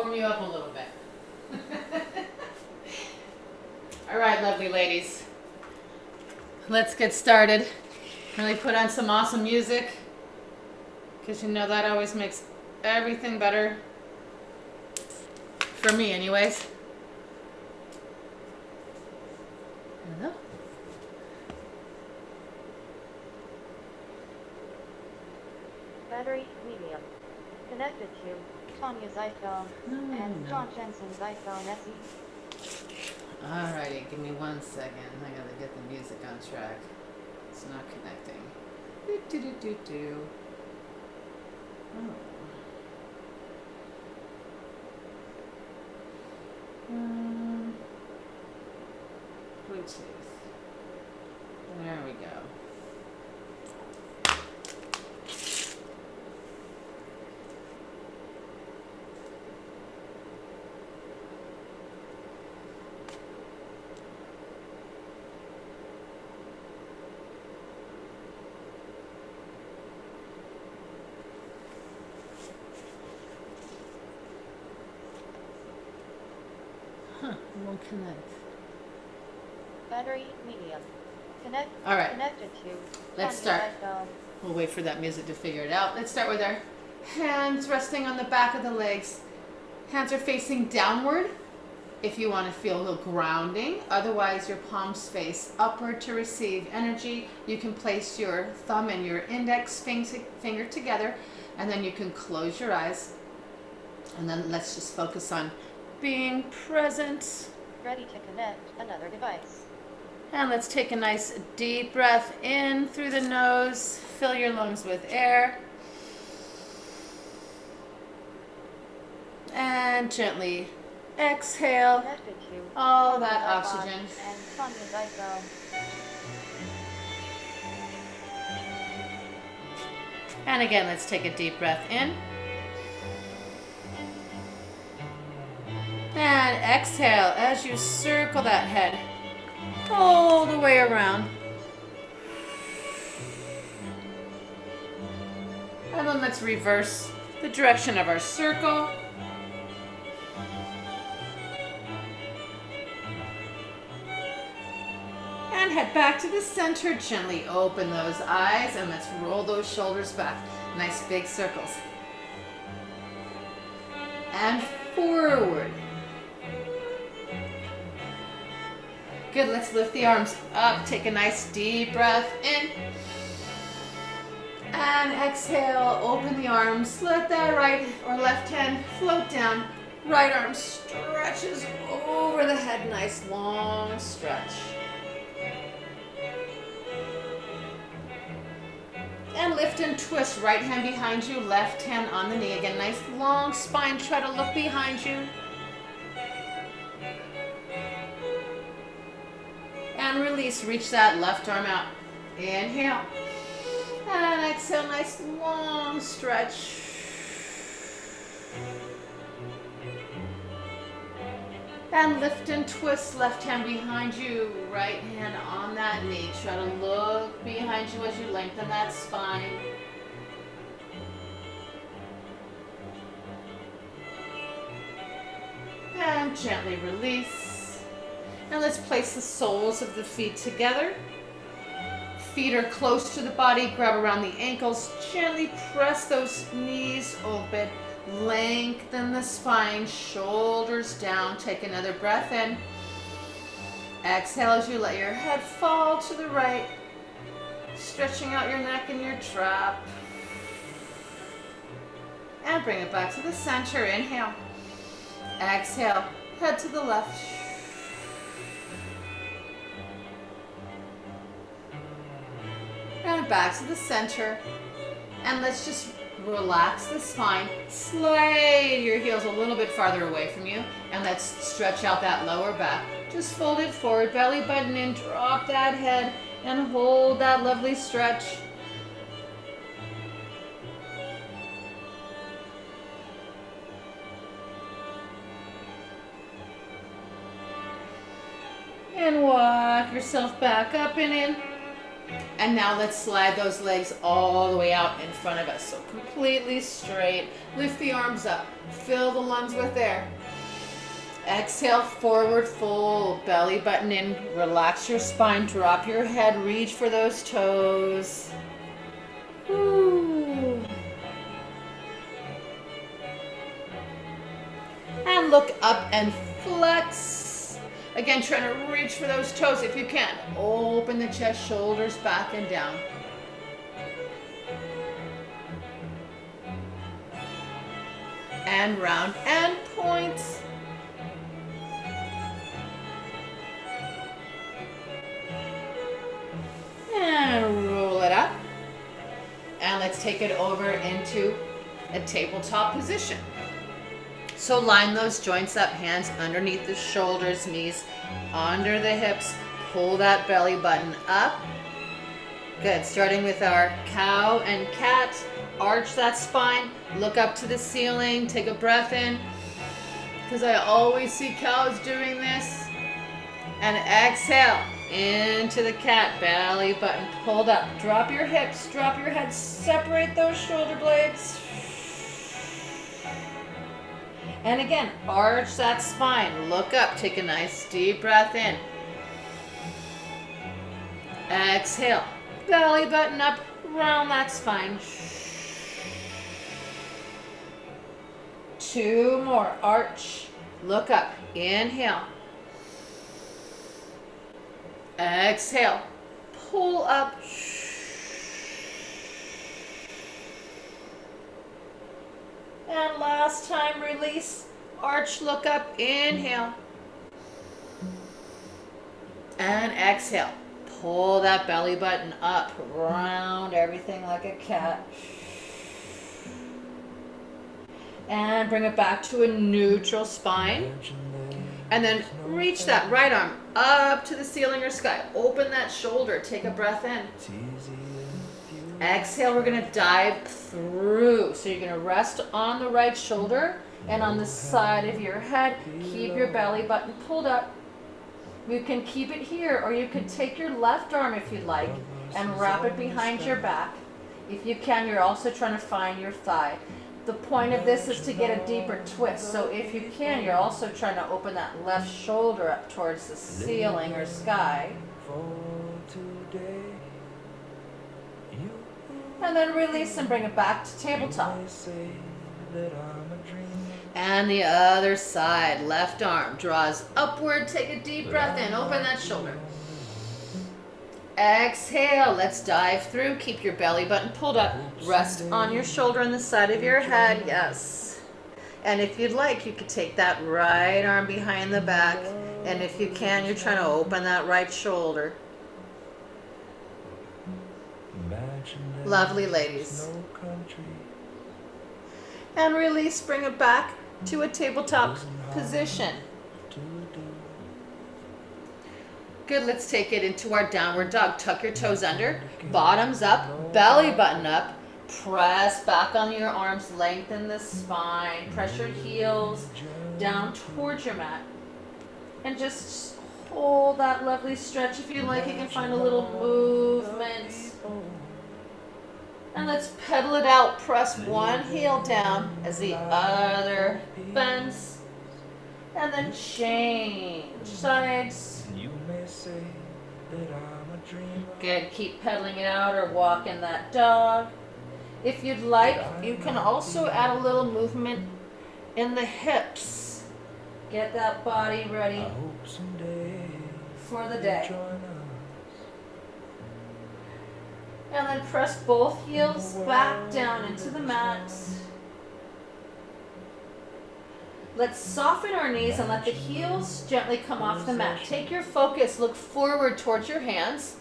warm you up a little bit. All right, lovely ladies. Let's get started. Really put on some awesome music, because you know that always makes everything better. For me, anyways. Hello. Battery medium. Connected to Tania's iPhone and John Jensen's iPhone SE. Alrighty, give me 1 second. I gotta get the music on track. It's not connecting. Do. Oh. Bluetooth. There we go. It won't connect. Battery medium. All right. Connected to Let's Tania's start. iPhone. We'll wait for that music to figure it out. Let's start with our hands resting on the back of the legs. Hands are facing downward if you want to feel a little grounding. Otherwise, your palms face upward to receive energy. You can place your thumb and your index finger together, and then you can close your eyes. And then let's just focus on being present. Ready to connect another device. And let's take a nice deep breath in through the nose. Fill your lungs with air. And gently exhale Connected to all that Tania's oxygen. iPod and Tania's iPhone. And again, let's take a deep breath in. And exhale as you circle that head all the way around. And then let's reverse the direction of our circle. And head back to the center. Gently open those eyes and let's roll those shoulders back. Nice big circles. And forward. Good, let's lift the arms up. Take a nice deep breath in. And exhale, open the arms. Let that right or left hand float down. Right arm stretches over the head. Nice long stretch. And lift and twist. Right hand behind you, left hand on the knee. Again, nice long spine. Try to look behind you. And release, reach that left arm out. Inhale. And exhale, nice long stretch. And lift and twist, left hand behind you, right hand on that knee. Try to look behind you as you lengthen that spine. And gently release. And let's place the soles of the feet together. Feet are close to the body. Grab around the ankles. Gently press those knees open. Lengthen the spine. Shoulders down. Take another breath in. Exhale as you let your head fall to the right. Stretching out your neck and your trap. And bring it back to the center. Inhale. Exhale. Head to the left. And back to the center. And let's just relax the spine. Slide your heels a little bit farther away from you. And let's stretch out that lower back. Just fold it forward, belly button in, drop that head, and hold that lovely stretch. And walk yourself back up and in. And now let's slide those legs all the way out in front of us. So completely straight. Lift the arms up. Fill the lungs with air. Exhale, forward fold. Belly button in. Relax your spine. Drop your head. Reach for those toes. Woo. And look up and flex. Again, trying to reach for those toes if you can. Open the chest, shoulders back and down. And round and point. And roll it up. And let's take it over into a tabletop position. So line those joints up, hands underneath the shoulders, knees under the hips. Pull that belly button up. Good, starting with our cow and cat. Arch that spine, look up to the ceiling, take a breath in, because I always see cows doing this. And exhale into the cat, belly button pulled up. Drop your hips, drop your head, separate those shoulder blades. And again, arch that spine, look up, take a nice deep breath in. Exhale, belly button up, round that spine. 2 more, arch, look up, inhale. Exhale, pull up. And last time, release, arch, look up, inhale. And exhale, pull that belly button up, round everything like a cat. And bring it back to a neutral spine. And then reach that right arm up to the ceiling or sky. Open that shoulder, take a breath in. Exhale, we're going to dive through. So you're going to rest on the right shoulder and on the side of your head. Keep your belly button pulled up. You can keep it here, or you can take your left arm if you'd like and wrap it behind your back. If you can, you're also trying to find your thigh. The point of this is to get a deeper twist. So if you can, you're also trying to open that left shoulder up towards the ceiling or sky. And then release and bring it back to tabletop. And the other side, left arm draws upward. Take a deep breath in, open that shoulder. Exhale, let's dive through. Keep your belly button pulled up. Rest on your shoulder on the side of your head, yes. And if you'd like, you could take that right arm behind the back. And if you can, you're trying to open that right shoulder. Lovely, ladies. And release, bring it back to a tabletop position. Good, let's take it into our downward dog. Tuck your toes under, bottoms up, belly button up. Press back on your arms, lengthen the spine. Press your heels down towards your mat. And just hold that lovely stretch. If you like, you can find a little movement. And let's pedal it out. Press one heel down as the other bends. And then change sides. Good, keep pedaling it out or walk in that dog. If you'd like, you can also add a little movement in the hips. Get that body ready for the day. And then press both heels back down into the mat. Let's soften our knees and let the heels gently come off the mat. Take your focus, look forward towards your hands,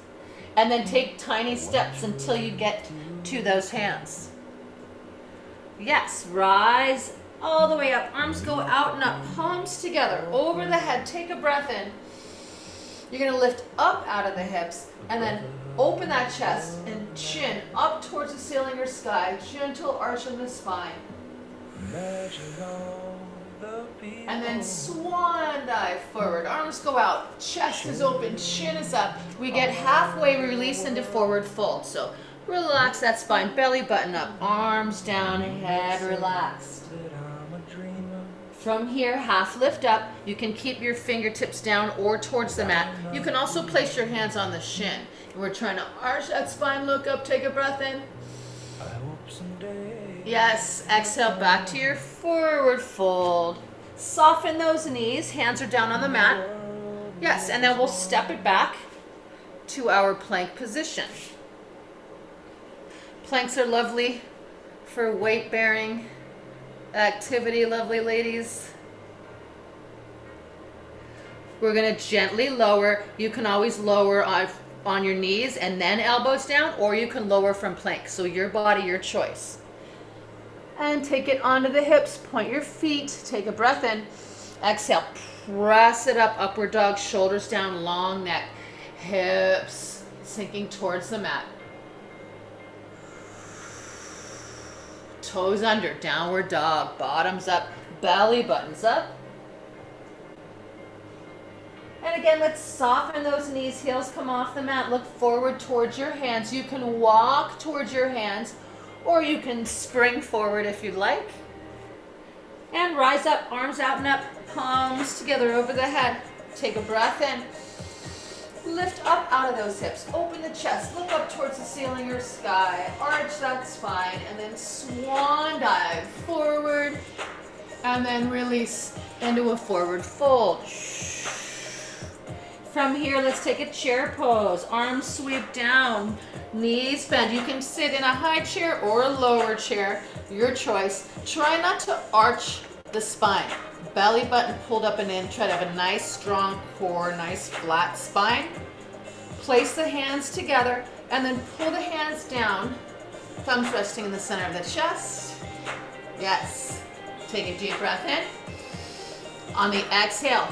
and then take tiny steps until you get to those hands. Yes, rise all the way up. Arms go out and up, palms together, over the head. Take a breath in. You're going to lift up out of the hips and then open that chest and chin up towards the ceiling or sky. Gentle arch in the spine. Imagine all the And then swan dive forward. Arms go out, chest is open, chin is up. We get halfway release into forward fold. So relax that spine, belly button up, arms down, head relaxed. From here, half lift up. You can keep your fingertips down or towards the mat. You can also place your hands on the shin. And we're trying to arch that spine, look up, take a breath in. Yes, exhale back to your forward fold. Soften those knees, hands are down on the mat. Yes, and then we'll step it back to our plank position. Planks are lovely for weight bearing activity, lovely ladies. We're going to gently lower. You can always lower on your knees and then elbows down, or you can lower from plank. So your body, your choice. And take it onto the hips, point your feet, take a breath in. Exhale, press it up, upward dog, shoulders down, long neck, hips sinking towards the mat. Toes under, downward dog, bottoms up, belly buttons up. And again, let's soften those knees, heels come off the mat, look forward towards your hands. You can walk towards your hands, or you can spring forward if you'd like. And rise up, arms out and up, palms together over the head. Take a breath in. Lift up out of those hips, open the chest, look up towards the ceiling or sky, arch that spine, and then swan dive forward, and then release into a forward fold. From here, let's take a chair pose. Arms sweep down, knees bend. You can sit in a high chair or a lower chair, your choice. Try not to arch the spine. Belly button pulled up and in. Try to have a nice strong core, nice flat spine. Place the hands together and then pull the hands down. Thumbs resting in the center of the chest. Yes. Take a deep breath in. On the exhale,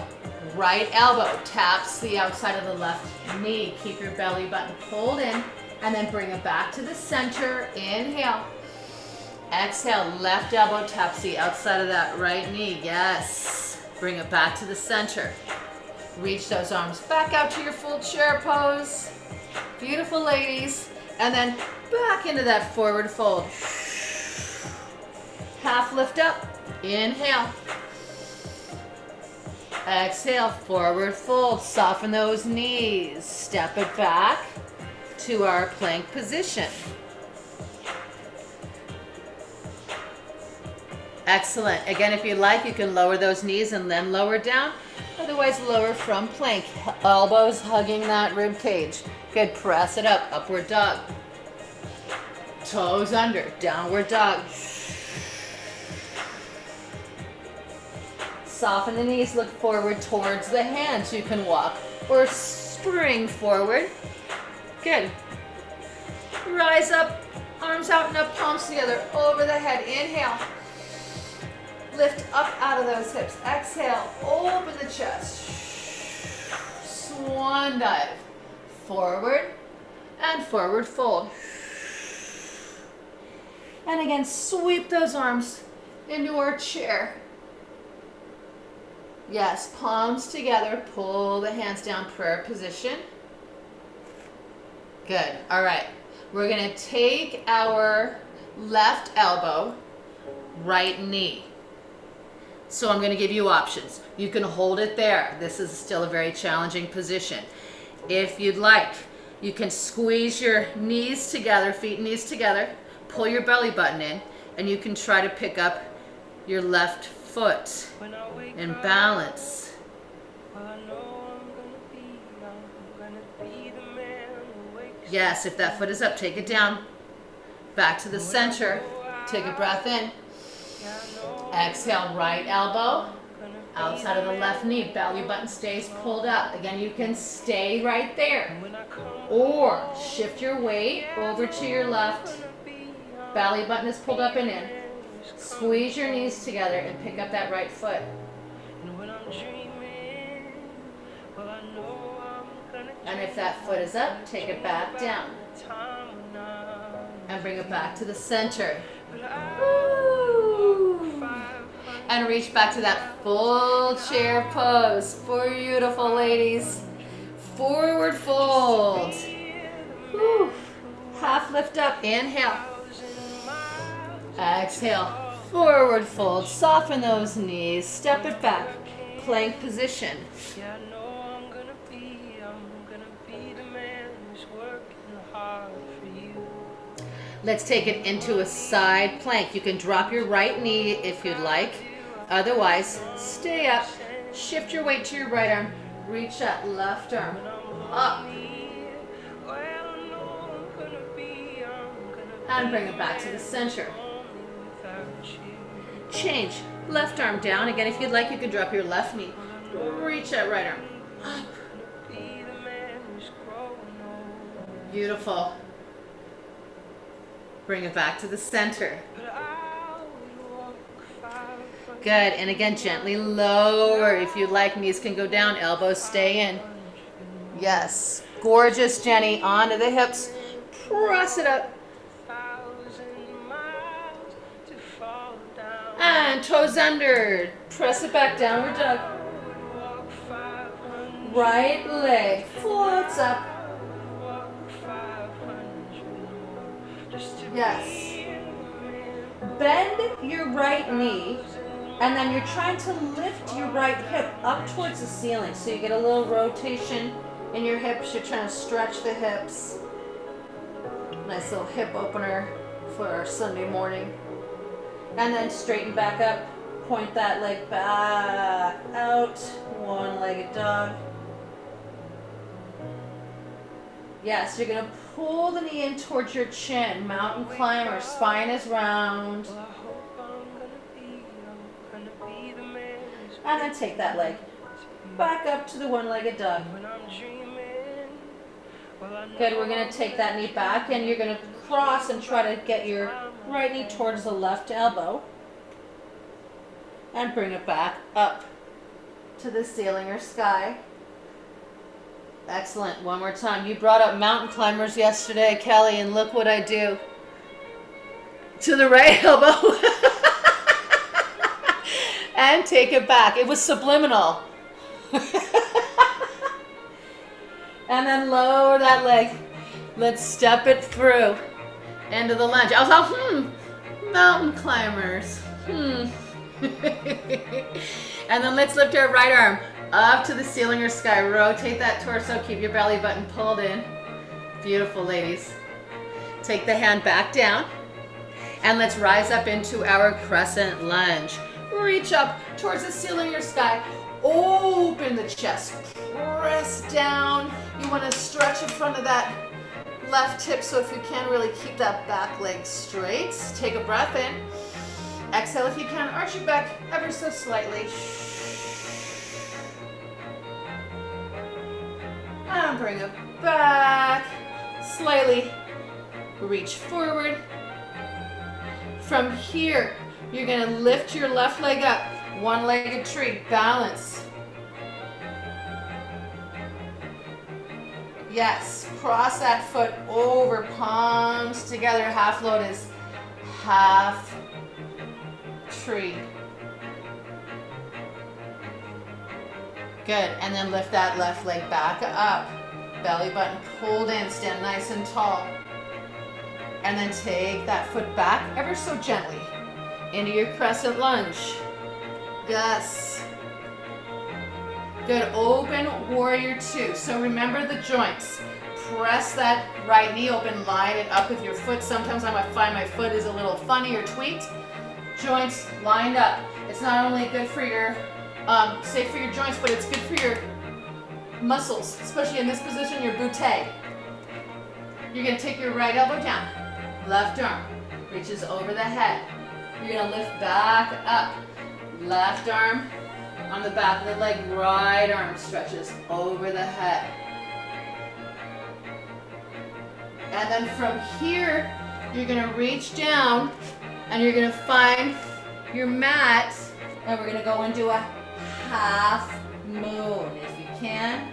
right elbow taps the outside of the left knee. Keep your belly button pulled in and then bring it back to the center. Inhale. Exhale, left elbow taps the outside of that right knee. Yes. Bring it back to the center. Reach those arms back out to your full chair pose. Beautiful, ladies. And then back into that forward fold. Half lift up. Inhale. Exhale, forward fold. Soften those knees. Step it back to our plank position. Excellent. Again, if you like, you can lower those knees and then lower down. Otherwise, lower from plank. Elbows hugging that rib cage. Good. Press it up. Upward dog. Toes under. Downward dog. Soften the knees. Look forward towards the hands. You can walk or spring forward. Good. Rise up. Arms out and up. Palms together. Over the head. Inhale. Lift up out of those hips. Exhale, open the chest. Swan dive. Forward and forward fold. And again, sweep those arms into our chair. Yes, palms together. Pull the hands down, prayer position. Good. All right. We're going to take our left elbow, right knee. So I'm going to give you options. You can hold it there. This is still a very challenging position. If you'd like, you can squeeze your knees together, feet and knees together, pull your belly button in, and you can try to pick up your left foot and balance. Yes, if that foot is up, take it down. Back to the center. Take a breath in. Exhale, right elbow, outside of the left knee. Belly button stays pulled up. Again, you can stay right there. Or shift your weight over to your left. Belly button is pulled up and in. Squeeze your knees together and pick up that right foot. And if that foot is up, take it back down. And bring it back to the center. Woo. And reach back to that full chair pose. Beautiful, ladies. Forward fold. Whew. Half lift up. Inhale. Exhale. Forward fold. Soften those knees. Step it back. Plank position. Let's take it into a side plank. You can drop your right knee if you'd like. Otherwise, stay up. Shift your weight to your right arm. Reach that left arm up. And bring it back to the center. Change. Left arm down. Again, if you'd like, you can drop your left knee. Reach that right arm up. Beautiful. Bring it back to the center. Good. And again, gently lower. If you'd like, knees can go down, elbows stay in. Yes. Gorgeous, Jenny. Onto the hips. Press it up. And toes under. Press it back, downward dog. Right leg floats up. Yes. Bend your right knee, and then you're trying to lift your right hip up towards the ceiling. So you get a little rotation in your hips. You're trying to stretch the hips. Nice little hip opener for our Sunday morning. And then straighten back up. Point that leg back out. One-legged dog. Yes, you're going to pull the knee in towards your chin. Mountain climber. Spine is round. And then take that leg back up to the one-legged dog. Good. We're going to take that knee back, and you're going to cross and try to get your right knee towards the left elbow. And bring it back up to the ceiling or sky. Excellent. One more time. You brought up mountain climbers yesterday, Kelly, and look what I do. To the right elbow. And take it back. It was subliminal. And then lower that leg. Let's step it through. End of the lunge. I was all, mountain climbers. And then let's lift our right arm up to the ceiling or sky. Rotate that torso. Keep your belly button pulled in. Beautiful, ladies. Take the hand back down. And let's rise up into our crescent lunge. Reach up towards the ceiling or sky. Open the chest. Press down. You want to stretch in front of that left hip, so if you can, really keep that back leg straight. Take a breath in. Exhale if you can. Arch your back ever so slightly. And bring it back. Slightly reach forward. From here, you're going to lift your left leg up. One-legged tree. Balance. Yes. Cross that foot over. Palms together. Half lotus. Half tree. Good. And then lift that left leg back up. Belly button pulled in. Stand nice and tall. And then take that foot back ever so gently into your crescent lunge. Yes. Good. Open warrior two. So remember the joints. Press that right knee open. Line it up with your foot. Sometimes I might find my foot is a little funny or tweaked. Joints lined up. It's not only good for your, safe for your joints, but it's good for your muscles, especially in this position, your butte. You're going to take your right elbow down. Left arm reaches over the head. You're going to lift back up. Left arm on the back of the leg. Right arm stretches over the head. And then from here, you're going to reach down and you're going to find your mat. And we're going to go into a half moon if you can.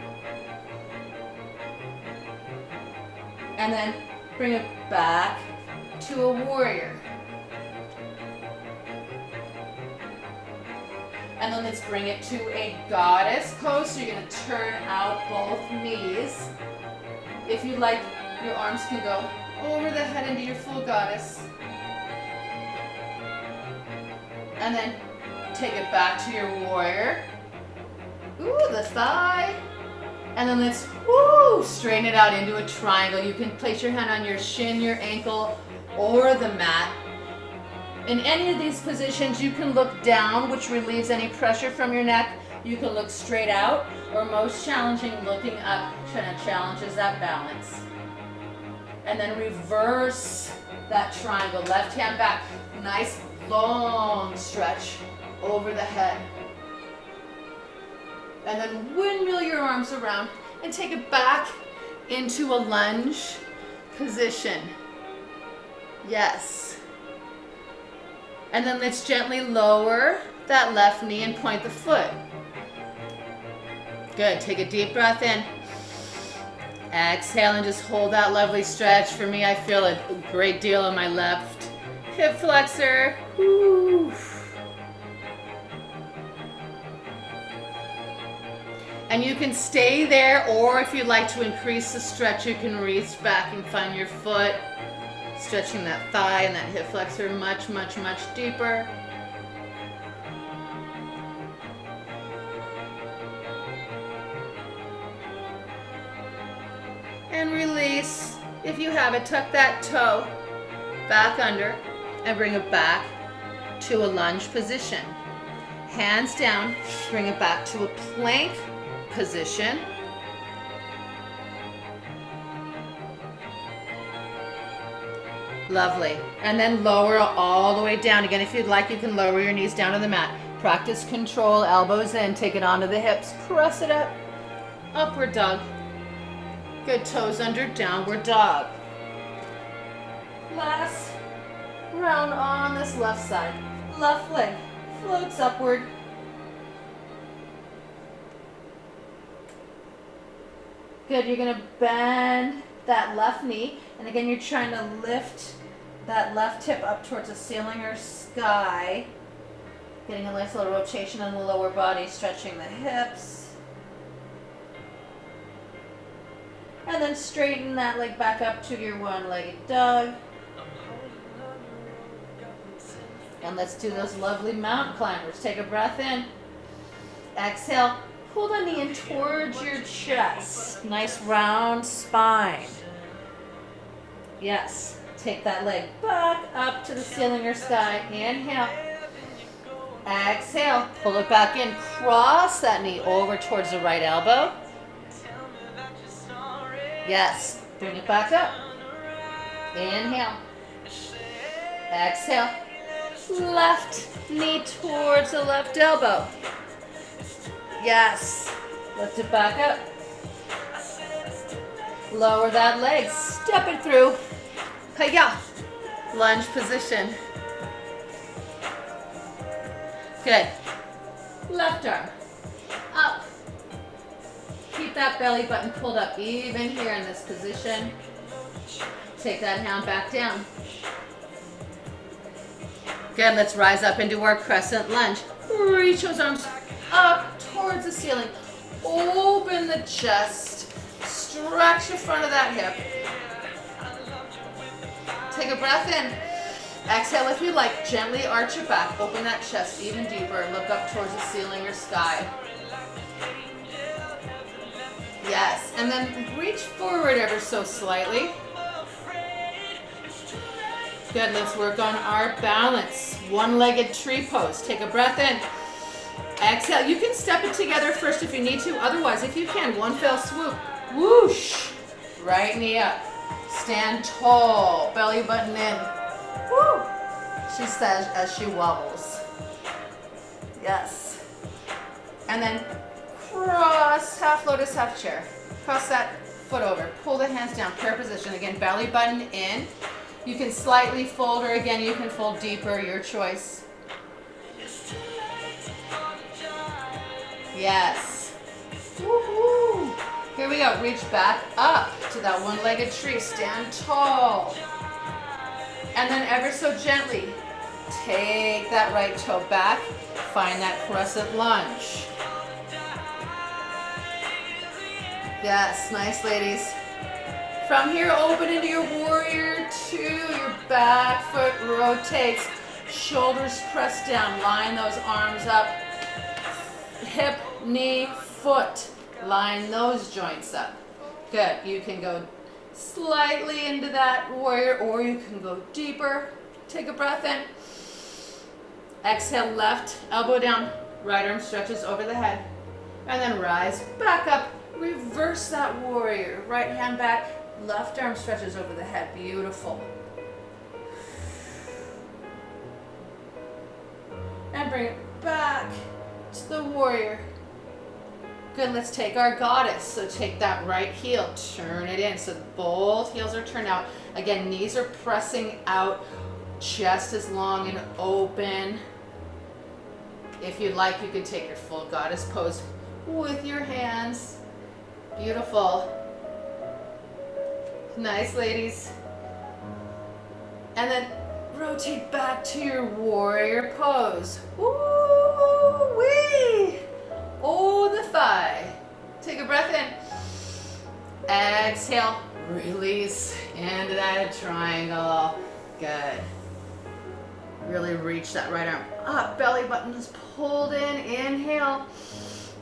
And then bring it back to a warrior. And then let's bring it to a goddess pose. So you're gonna turn out both knees. If you like, your arms can go over the head into your full goddess. And then take it back to your warrior. Ooh, the thigh. And then let's, straighten it out into a triangle. You can place your hand on your shin, your ankle, or the mat. In any of these positions, you can look down, which relieves any pressure from your neck. You can look straight out, or most challenging, looking up, challenges that balance. And then reverse that triangle. Left hand back. Nice long stretch over the head. And then windmill your arms around and take it back into a lunge position. Yes. And then let's gently lower that left knee and point the foot. Good. Take a deep breath in. Exhale and just hold that lovely stretch. For me, I feel a great deal on my left hip flexor. Woo. And you can stay there, or if you'd like to increase the stretch, you can reach back and find your foot, stretching that thigh and that hip flexor much, much, much deeper. And release. If you have it, tuck that toe back under and bring it back to a lunge position. Hands down, bring it back to a plank position. Lovely. And then lower all the way down. Again, if you'd like, you can lower your knees down to the mat. Practice control, elbows in, take it onto the hips, press it up, upward dog. Good, toes under, downward dog. Last round on this left side. Left leg floats upward. Good, you're gonna bend that left knee. And again, you're trying to lift that left hip up towards the ceiling or sky. Getting a nice little rotation on the lower body, stretching the hips. And then straighten that leg back up to your one-legged dog. And let's do those lovely mountain climbers. Take a breath in. Exhale. Pull the knee in towards your chest. Nice round spine. Yes. Take that leg back up to the ceiling or sky. Inhale. Exhale. Pull it back in. Cross that knee over towards the right elbow. Yes. Bring it back up. Inhale. Exhale. Left knee towards the left elbow. Yes. Lift it back up. Lower that leg. Step it through. Hiya. Lunge position. Good. Left arm. Up. Keep that belly button pulled up even here in this position. Take that hand back down. Good. Let's rise up into our crescent lunge. Reach those arms up towards the ceiling. Open the chest. Stretch the front of that hip. Take a breath in. Exhale if you like. Gently arch your back. Open that chest even deeper. Look up towards the ceiling or sky. Yes. And then reach forward ever so slightly. Good. Let's work on our balance. One-legged tree pose. Take a breath in. Exhale. You can step it together first if you need to. Otherwise, if you can, one fell swoop. Whoosh. Right knee up. Stand tall. Belly button in. Woo. She says as she wobbles. Yes. And then cross, half lotus, half chair. Cross that foot over. Pull the hands down. Prayer position. Again, belly button in. You can slightly fold, or again, you can fold deeper, your choice. Yes. Woohoo. Here we go. Reach back up to that one-legged tree. Stand tall. And then ever so gently, Take that right toe back. Find that crescent lunge. Yes, nice, ladies. From here, open into your warrior two. Your back foot rotates. Shoulders press down. Line those arms up. Hip, knee, foot. Line those joints up. Good. You can go slightly into that warrior, or you can go deeper. Take a breath in. Exhale, left elbow down. Right arm stretches over the head. And then rise back up. Reverse that warrior. Right hand back. Left arm stretches over the head. Beautiful. And bring it back to the warrior. Good, let's take our goddess. So take that right heel, turn it in. So both heels are turned out. Again, knees are pressing out. Chest is long and open. If you'd like, you can take your full goddess pose with your hands. Beautiful. Nice, ladies. And then rotate back to your warrior pose. Ooh-wee. Oh, the thigh. Take a breath in. Exhale. Release into that triangle. Good. Really reach that right arm up. Belly button is pulled in. Inhale.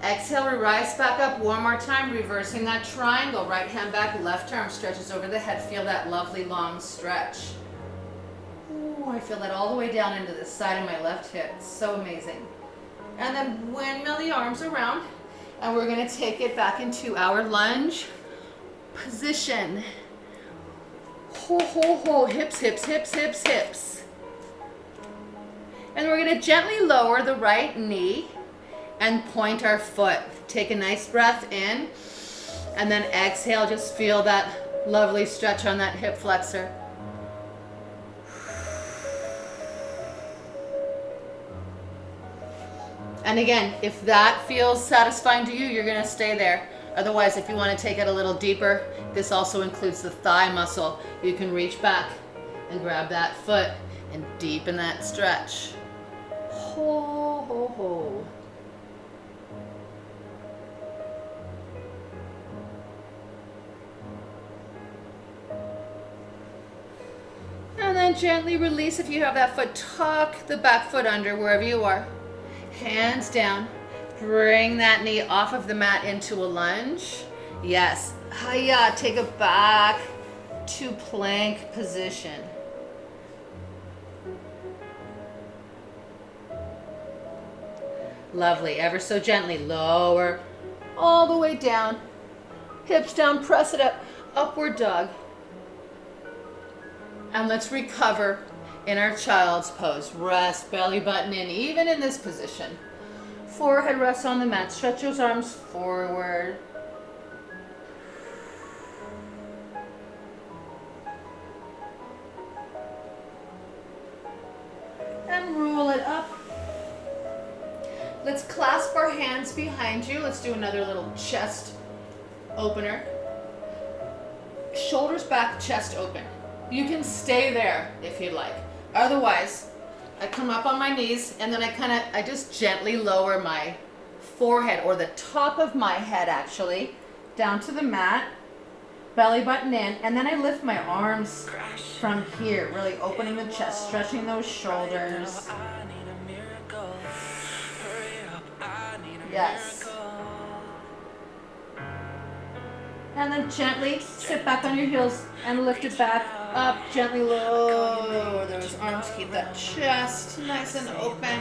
Exhale, we rise back up one more time, reversing that triangle. Right hand back, left arm stretches over the head. Feel that lovely long stretch. Ooh, I feel that all the way down into the side of my left hip. So amazing. And then windmill the arms around, and we're going to take it back into our lunge position. Ho, ho, ho, hips, hips, hips, hips, hips. And we're going to gently lower the right knee and point our foot. Take a nice breath in, and then exhale. Just feel that lovely stretch on that hip flexor. And again, if that feels satisfying to you, you're going to stay there. Otherwise, if you want to take it a little deeper, this also includes the thigh muscle. You can reach back and grab that foot and deepen that stretch. Ho, ho, ho. And then gently release if you have that foot. Tuck the back foot under wherever you are. Hands down. Bring that knee off of the mat into a lunge. Yes. Hiya. Take it back to plank position. Lovely. Ever so gently. Lower all the way down. Hips down. Press it up. Upward dog. And let's recover in our child's pose. Rest, belly button in, even in this position. Forehead rests on the mat. Stretch those arms forward. And roll it up. Let's clasp our hands behind you. Let's do another little chest opener. Shoulders back, chest open. You can stay there if you'd like. Otherwise, I come up on my knees, and then I just gently lower my forehead, or the top of my head actually, down to the mat, belly button in, and then I lift my arms from here, really opening the chest, stretching those shoulders. Yes. And then gently sit back on your heels and lift it back up. Gently lower those arms. Keep that chest nice and open.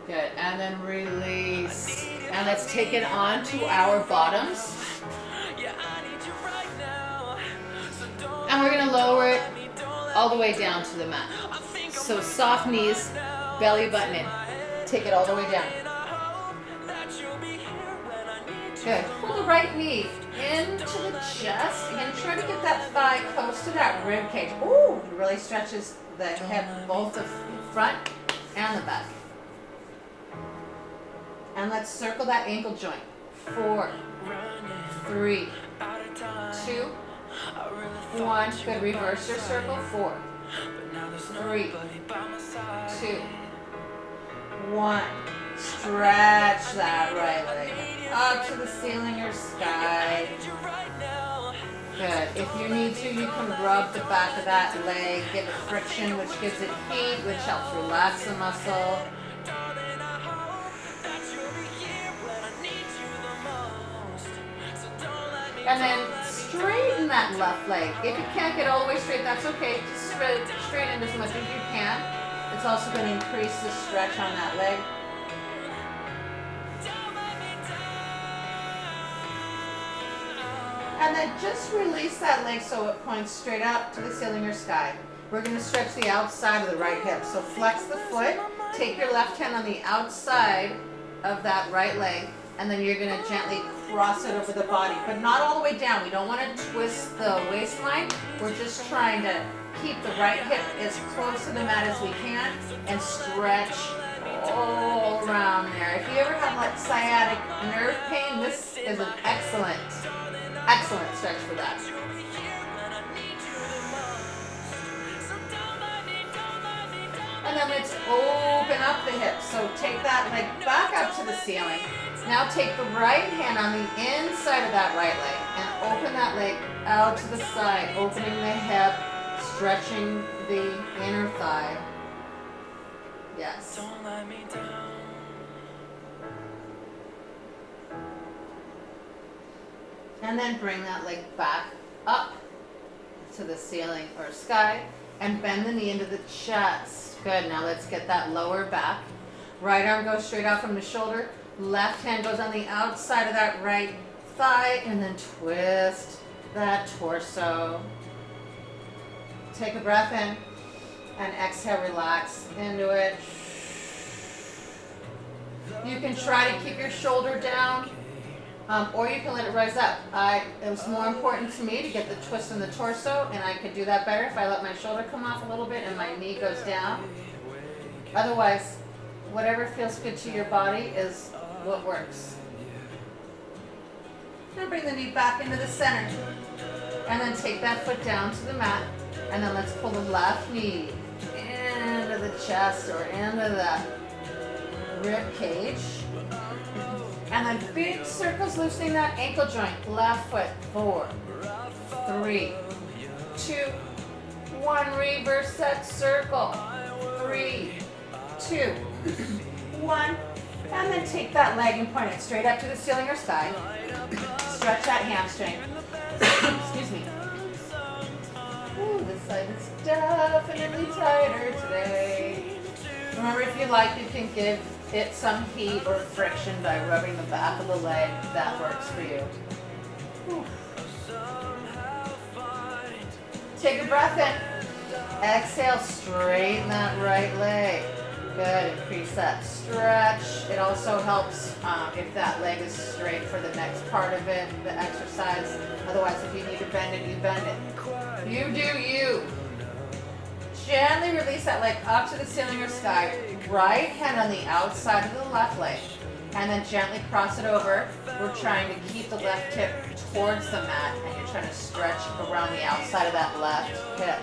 Good. And then release. And let's take it on to our bottoms. And we're going to lower it all the way down to the mat. So soft knees, belly button in. Take it all the way down. Good. Pull the right knee into the chest. Again, try to get that thigh close to that rib cage. Ooh, it really stretches the hip, both the front and the back. And let's circle that ankle joint. 4, 3, 2, 1. Good. Reverse your circle. 4, 3, 2, 1. Stretch that right leg up to the ceiling or sky. Good. If you need to, you can rub the back of that leg, give it friction, which gives it heat, which helps relax the muscle. And then straighten that left leg. If you can't get all the way straight, that's okay. Just straighten as much as you can. It's also going to increase the stretch on that leg. And then just release that leg so it points straight up to the ceiling or sky. We're going to stretch the outside of the right hip. So flex the foot, take your left hand on the outside of that right leg, and then you're going to gently cross it over the body, but not all the way down. We don't want to twist the waistline. We're just trying to keep the right hip as close to the mat as we can and stretch all around there. If you ever have like sciatic nerve pain, this is an excellent stretch for that. And then let's open up the hips. So take that leg back up to the ceiling. Now take the right hand on the inside of that right leg and open that leg out to the side, opening the hip, stretching the inner thigh. Yes. Don't let me down. And then bring that leg back up to the ceiling or sky and bend the knee into the chest. Good. Now let's get that lower back. Right arm goes straight out from the shoulder. Left hand goes on the outside of that right thigh and then twist that torso. Take a breath in and exhale, relax into it. You can try to keep your shoulder down, or you can let it rise up. It was more important to me to get the twist in the torso, and I could do that better if I let my shoulder come off a little bit and my knee goes down. Otherwise, whatever feels good to your body is what works. Now bring the knee back into the center, and then take that foot down to the mat, and then let's pull the left knee into the chest or into the rib cage. And then big circles loosening that ankle joint. Left foot, 4, 3, 2, 1. Reverse that circle. 3, 2, 1. And then take that leg and point it straight up to the ceiling or sky. Stretch that hamstring. Excuse me. Ooh, this side is definitely tighter today. Remember, if you like, you can give it some heat or friction by rubbing the back of the leg. That works for you. Whew. Take a breath in. Exhale, straighten that right leg. Good, increase that stretch. It also helps if that leg is straight for the next part of it, the exercise. Otherwise, if you need to bend it, you bend it. You do you. Gently release that leg up to the ceiling or sky. Right hand on the outside of the left leg. And then gently cross it over. We're trying to keep the left hip towards the mat, and you're trying to stretch around the outside of that left hip.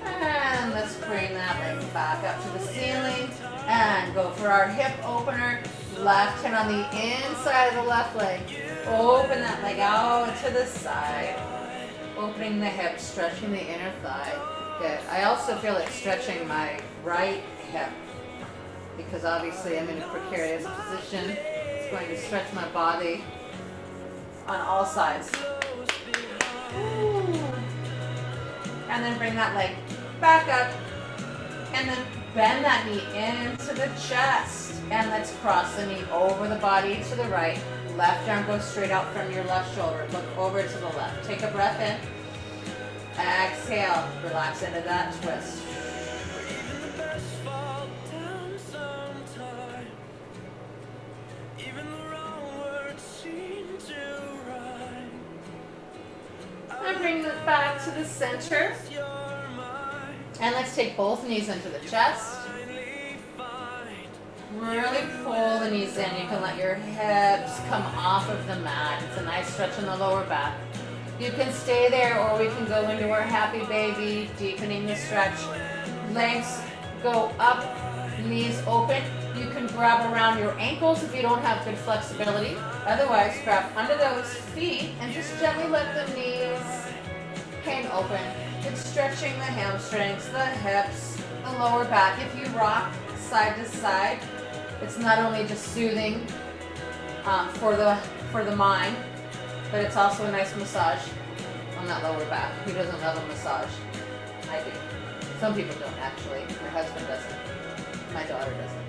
And let's bring that leg back up to the ceiling and go for our hip opener. Left hand on the inside of the left leg. Open that leg out to the side. Opening the hip, stretching the inner thigh. Good. I also feel it stretching my right hip because obviously I'm in a precarious position. It's going to stretch my body on all sides. Ooh. And then bring that leg back up, and then bend that knee into the chest, and let's cross the knee over the body to the right. Left arm goes straight out from your left shoulder. Look over to the left. Take a breath in. Exhale. Relax into that twist. And bring it back to the center. And let's take both knees into the chest. Really pull the knees in. You can let your hips come off of the mat. It's a nice stretch in the lower back. You can stay there, or we can go into our happy baby, deepening the stretch. Legs go up, knees open. You can grab around your ankles if you don't have good flexibility. Otherwise, grab under those feet and just gently let the knees hang open. It's stretching the hamstrings, the hips, the lower back. If you rock side to side, it's not only just soothing for the mind, but it's also a nice massage on that lower back. Who doesn't love a massage? I do. Some people don't, actually. My husband doesn't. My daughter doesn't.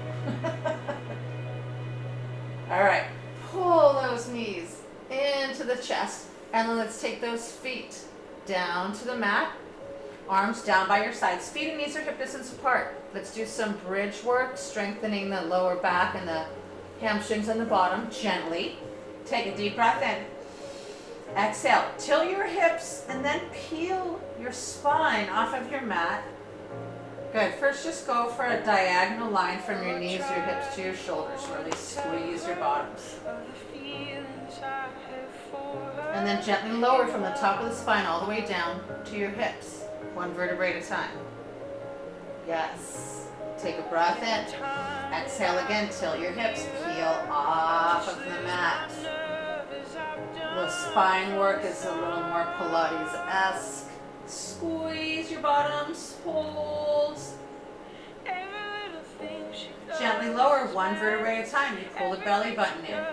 All right. Pull those knees into the chest, and then let's take those feet down to the mat. Arms down by your sides. Feet and knees are hip distance apart. Let's do some bridge work, strengthening the lower back and the hamstrings on the bottom gently. Take a deep breath in. Exhale. Tilt your hips and then peel your spine off of your mat. Good. First, just go for a diagonal line from your knees, your hips to your shoulders. Really squeeze your bottoms. And then gently lower from the top of the spine all the way down to your hips. One vertebrae at a time. Yes. Take a breath in. Exhale again. Tilt your hips. Peel off of the mat. The spine work is a little more Pilates-esque. Squeeze your bottoms. Hold. Gently lower one vertebrae at a time. You pull the belly button in.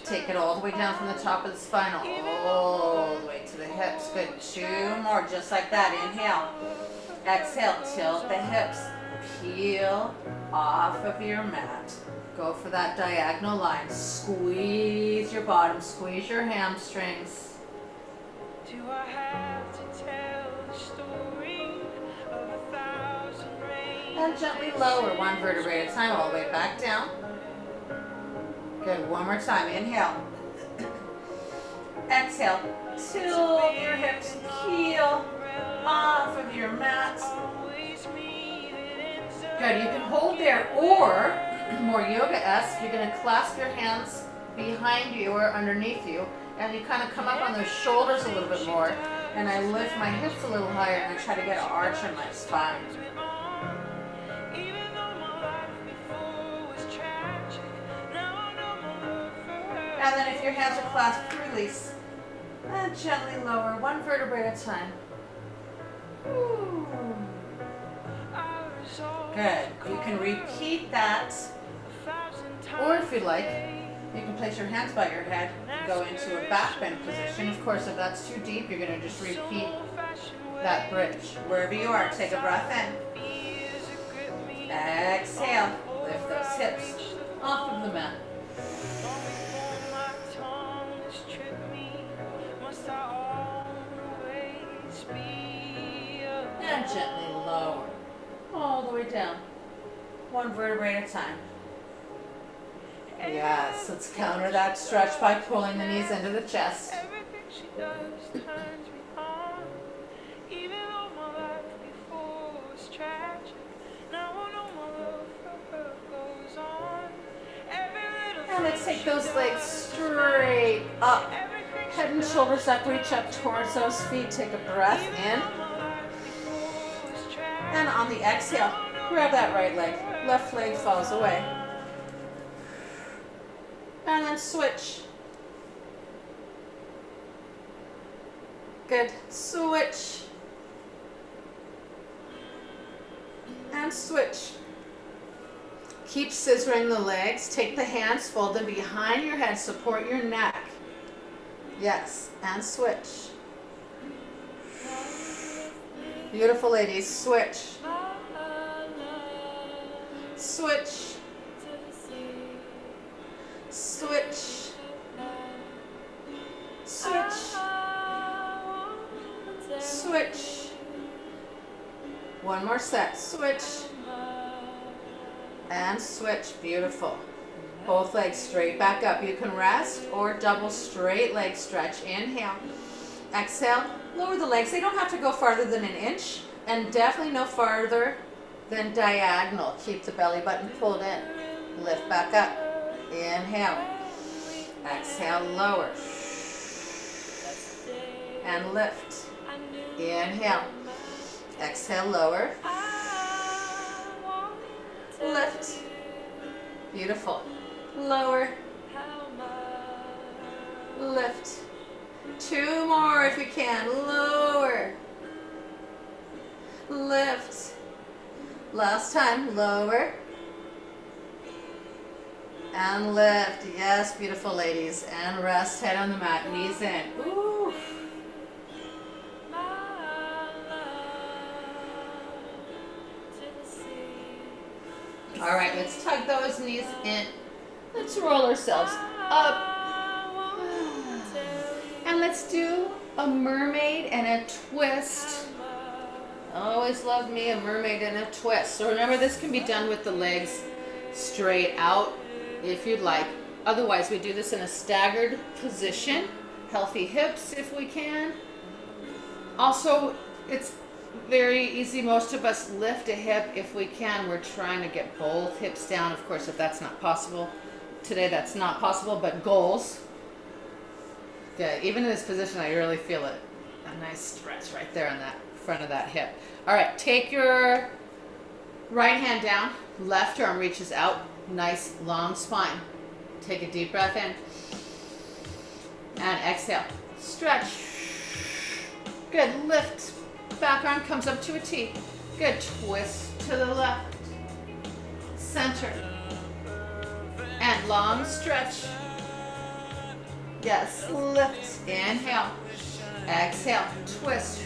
Take it all the way down from the top of the spine, all the way to the hips. Good. 2 more, just like that. Inhale. Exhale. Tilt the hips. Peel off of your mat. Go for that diagonal line. Squeeze your bottom. Squeeze your hamstrings. Do I have to tell the story of 1,000 rains? And gently lower one vertebrae at a time, all the way back down. Good. One more time. Inhale. Exhale. Tilt your hips. Peel off of your mat. Good. You can hold there, or more yoga-esque, you're going to clasp your hands behind you or underneath you, and you kind of come up on those shoulders a little bit more, and I lift my hips a little higher, and I try to get an arch in my spine. And then if your hands are clasped, release. And gently lower, one vertebrae at a time. Ooh. Good. You can repeat that. Or if you'd like, you can place your hands by your head and go into a back bend position. Of course, if that's too deep, you're going to just repeat that bridge. Wherever you are, take a breath in. Exhale. Lift those hips off of the mat. And gently lower. All the way down. One vertebrae at a time. Yes, let's counter that stretch by pulling the knees into the chest. Everything she does turns me on. Even though my life before was tragic, now I know my love for her goes on. And let's take those legs straight up. Head and shoulders up, reach up towards those feet. Take a breath in. And on the exhale, grab that right leg. Left leg falls away. And then switch. Good. Switch. And switch. Keep scissoring the legs. Take the hands, fold them behind your head, support your neck. Yes, and switch. Beautiful, ladies. Switch. Switch. Switch. Switch. Switch. One more set. Switch. And switch. Beautiful. Both legs straight back up. You can rest or double straight leg stretch. Inhale. Exhale. Lower the legs. They don't have to go farther than an inch, and definitely no farther than diagonal. Keep the belly button pulled in. Lift back up. Inhale. Exhale, lower. And lift. Inhale. Exhale, lower. Lift. Beautiful. Lower. Lift. 2 more if you can. Lower. Lift. Last time. Lower. And lift. Yes, beautiful ladies. And rest. Head on the mat. Knees in. Ooh. All right, let's tug those knees in. Let's roll ourselves up. And let's do a mermaid and a twist. I always loved me a mermaid and a twist. So remember, this can be done with the legs straight out if you'd like. Otherwise, we do this in a staggered position. Healthy hips if we can. Also, it's very easy. Most of us lift a hip if we can. We're trying to get both hips down. Of course, if that's not possible, today that's not possible, but goals. Good. Even in this position, I really feel it. A nice stretch right there on that front of that hip. All right, take your right hand down. Left arm reaches out. Nice long spine. Take a deep breath in. And exhale. Stretch. Good. Lift. Back arm comes up to a T. Good. Twist to the left. Center. And long stretch. Yes. Lift. Inhale. Exhale. Twist.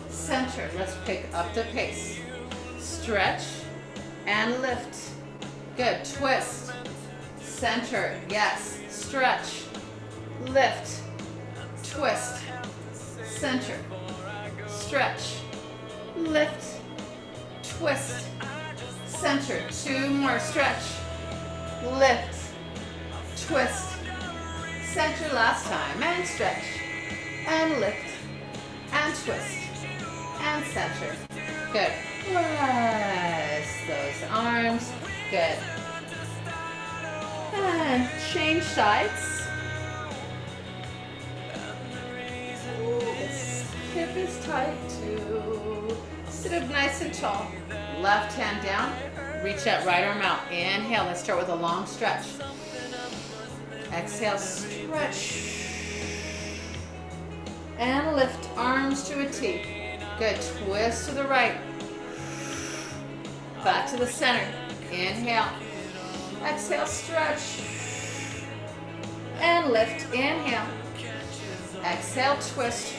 Center. Let's pick up the pace. Stretch and lift. Good. Twist. Center. Yes. Stretch. Lift. Twist. Center. Stretch. Lift. Twist. Center. 2 more. Stretch. Lift. Twist. Center last time. And stretch. And lift. And twist. And center. Good. Rest those arms. Good. And change sides. Ooh, this hip is tight too. Sit up nice and tall. Left hand down. Reach that right arm out. Inhale. Let's start with a long stretch. Exhale. Stretch. And lift. Arms to a T. Good. Twist to the right. Back to the center. Inhale. Exhale. Stretch. And lift. Inhale. Exhale. Twist.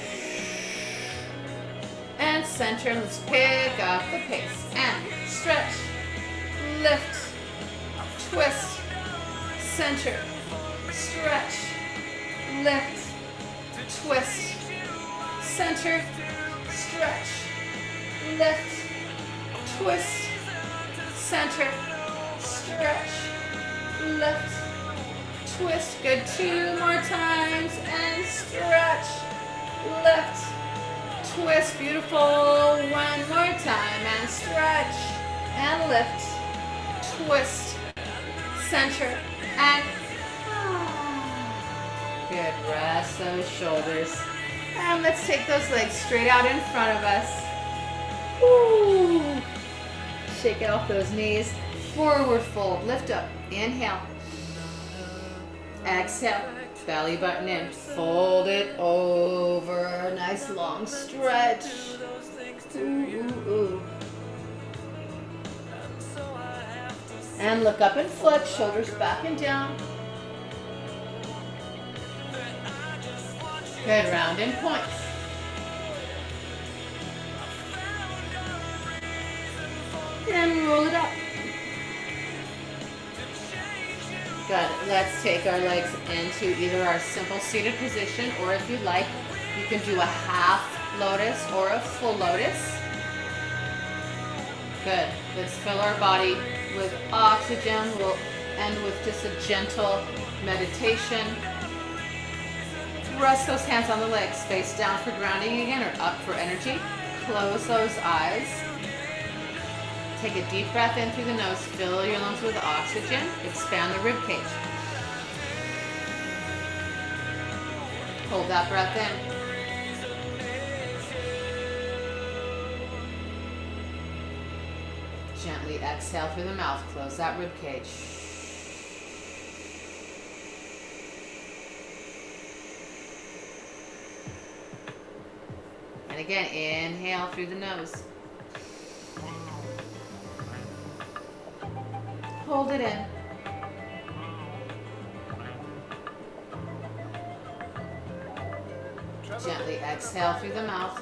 And center. Let's pick up the pace. And stretch. Lift. Twist. Center. Stretch. Lift. Twist. Center. Stretch. Lift. Twist. Center. Stretch. Lift. Twist. Good. 2 more times. And stretch. Lift. Twist. Beautiful. 1 more time. And stretch. And lift. Twist. Center. And good. Rest those shoulders. And let's take those legs straight out in front of us. Woo. Shake off those knees. Forward fold. Lift up. Inhale. Exhale. Belly button in. Fold it over. Nice long stretch. Ooh, ooh, ooh. And look up and flex. Shoulders back and down. Good. Round in points. And roll it up. Good. Let's take our legs into either our simple seated position, or if you'd like, you can do a half lotus or a full lotus. Good. Let's fill our body with oxygen. We'll end with just a gentle meditation. Rest those hands on the legs. Face down for grounding again, or up for energy. Close those eyes. Take a deep breath in through the nose. Fill your lungs with oxygen. Expand the rib cage. Hold that breath in. Gently exhale through the mouth. Close that rib cage. And again, inhale through the nose. Hold it in. Gently exhale through the mouth.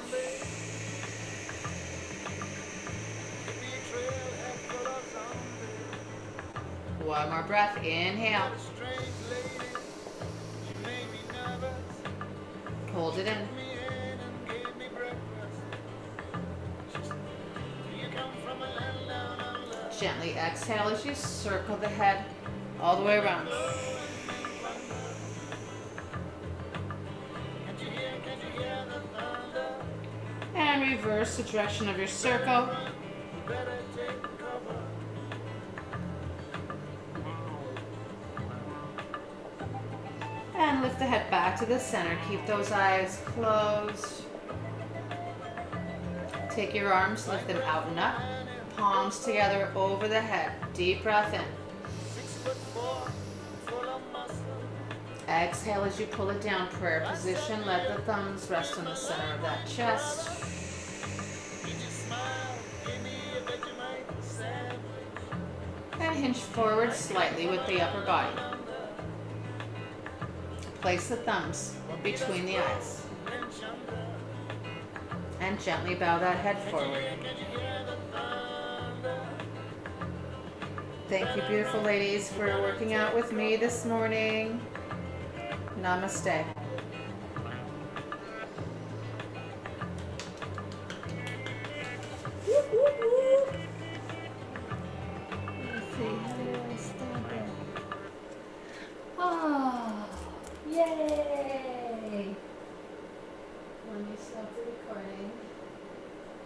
One more breath. Inhale. Hold it in. Gently exhale as you circle the head all the way around. And reverse the direction of your circle. And lift the head back to the center. Keep those eyes closed. Take your arms, lift them out and up. Palms together over the head. Deep breath in. Exhale as you pull it down. Prayer position. Let the thumbs rest on the center of that chest. And hinge forward slightly with the upper body. Place the thumbs between the eyes. And gently bow that head forward. Thank you, beautiful ladies, for working out with me this morning. Namaste. Whoop, whoop, whoop. Let's see, how do I stop it? Oh, yay! Let me stop the recording.